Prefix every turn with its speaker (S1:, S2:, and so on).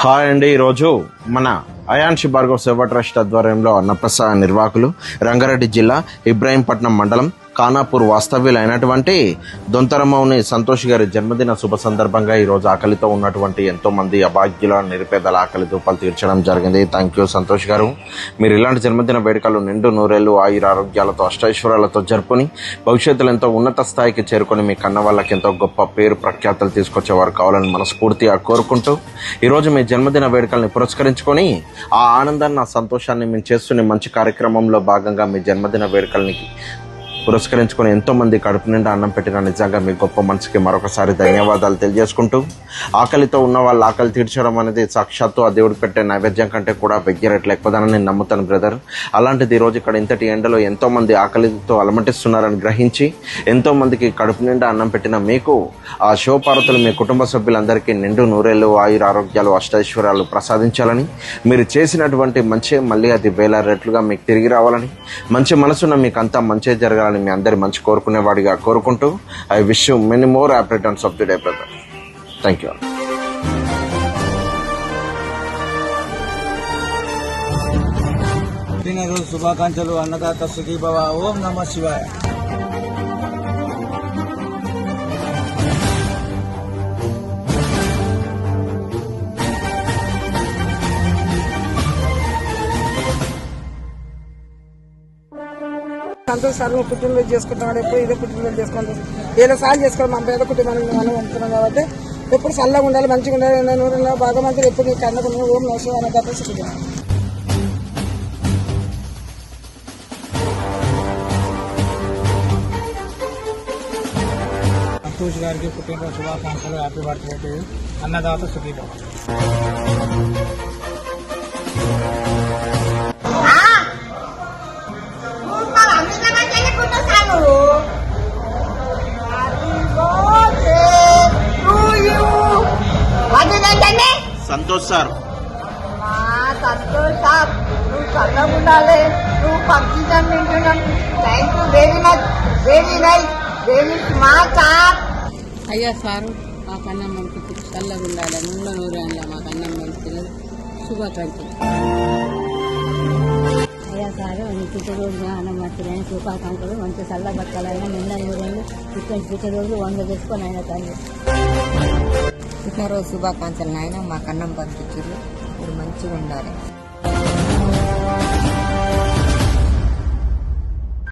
S1: Hi అండి. ఈరోజు మన అయాన్షి భార్గవ్ సేవా ట్రస్ట్ ఆధ్వర్యంలో అన్నప్రసాద నిర్వాహకులు రంగారెడ్డి జిల్లా ఇబ్రాహీంపట్నం మండలం ఖానాపూర్ వాస్తవ్యులైనటువంటి దొంతరమౌని సంతోష్ గారి జన్మదిన శుభ సందర్భంగా ఈరోజు ఆకలితో ఉన్నటువంటి ఎంతో మంది అభాగ్యుల నిరుపేదల ఆకలి దూపాలు తీర్చడం జరిగింది. థ్యాంక్ యూ సంతోష్ గారు. మీరు ఇలాంటి జన్మదిన వేడుకలు నిండు నూరేళ్లు ఆయుర ఆరోగ్యాలతో అష్టైశ్వర్యాలతో జరుపుకొని భవిష్యత్తులో ఎంతో ఉన్నత స్థాయికి చేరుకొని మీ కన్న వాళ్ళకి ఎంతో గొప్ప పేరు ప్రఖ్యాతలు తీసుకొచ్చేవారు కావాలని మనస్ఫూర్తిగా కోరుకుంటూ ఈరోజు మీ జన్మదిన వేడుకల్ని పురస్కరించుకొని ఆ ఆనందాన్ని ఆ సంతోషాన్ని మేము చేస్తున్న మంచి కార్యక్రమంలో భాగంగా మీ జన్మదిన వేడుకల్ని పురస్కరించుకొని ఎంతో మంది కడుపు నిండా అన్నం పెట్టిన నిజంగా మీ గొప్ప మనసుకి మరొకసారి ధన్యవాదాలు తెలియజేసుకుంటూ ఆకలితో ఉన్న వాళ్ళు ఆకలి తీర్చడం అనేది సాక్షాత్తు ఆ దేవుడు పెట్టే నైవేద్యం కంటే కూడా వెయ్యరెట్లు ఎక్కువదని నేను నమ్ముతాను బ్రదర్. అలాంటిది ఈరోజు ఇక్కడ ఇంతటి ఎండలో ఎంతో మంది ఆకలితో అలమటిస్తున్నారని గ్రహించి ఎంతో మందికి కడుపు నిండా అన్నం పెట్టిన మీకు ఆ శివపార్వతులు మీ కుటుంబ సభ్యులందరికీ నిండు నూరేళ్లు ఆయుర ఆరోగ్యాలు అష్టైశ్వర్యాలు ప్రసాదించాలని, మీరు చేసినటువంటి మంచి మళ్ళీ అది వేల రెట్లుగా మీకు తిరిగి రావాలని, మంచి మనసున్న మీకు అంతా మంచి జరగాలని మీ అందరి మంచి కోరుకునేవాడిగా కోరుకుంటూ I wish you many more happy returns of the day brother. Thank you.
S2: పుట్టినరోజు శుభాకాంక్షలు. అన్నదాత సుఖీభవ. ఓం నమః శివాయ.
S3: సంతోష్ సార్ పుట్టినరోజు చేసుకుంటున్నాడు. ఎప్పుడు ఇదే పుట్టినరోజు చేసుకుంటాం. ఏదో సార్లు చేసుకోవాలి. మా పేద కుటుంబానికి మనం పంపుతున్నాం కాబట్టి ఎప్పుడు చల్లగా ఉండాలి, మంచిగా ఉండాలి. నూరులో బాగా మంది ఎప్పుడు నీకు అన్నకుండా ఓం నమః అన్నదాత సుఖీభవ.
S2: సంతోష్ గారికి పుట్టినరోజు శుభాకాంక్షలు. Happy birthday. అన్నదాత సుఖీభవ.
S1: సంతోష్ సార్,
S4: సంతోష్ సార్, నువ్వు చల్లగా ఉండాలి. నువ్వు పంపించాను వింటున్నాం. Thank you very much. Very nice. Very smart sir.
S5: అయ్యా సారు మాకు అన్నం పంపించి చల్లగా ఉండాలి. నూనె నూరేళ్ళ మాకు అన్నం పంపించలేదు. శుభాకాంక్షలు.
S6: అయ్యా సారు నీ పుట్టినరోజు అన్నం మంచిదైన శుభాకాంక్షలు. మంచి చల్ల బతకాలైనా నిన్న నూరేళ్ళు ఇటువంటి పుట్టినరోజు 100 చేసుకొని ఆయన తల్లి.
S7: పుట్టినరోజు శుభాకాంక్షలు నాయన. మాకు అన్నం పంపించారు. మీరు మంచిగా ఉండాలి.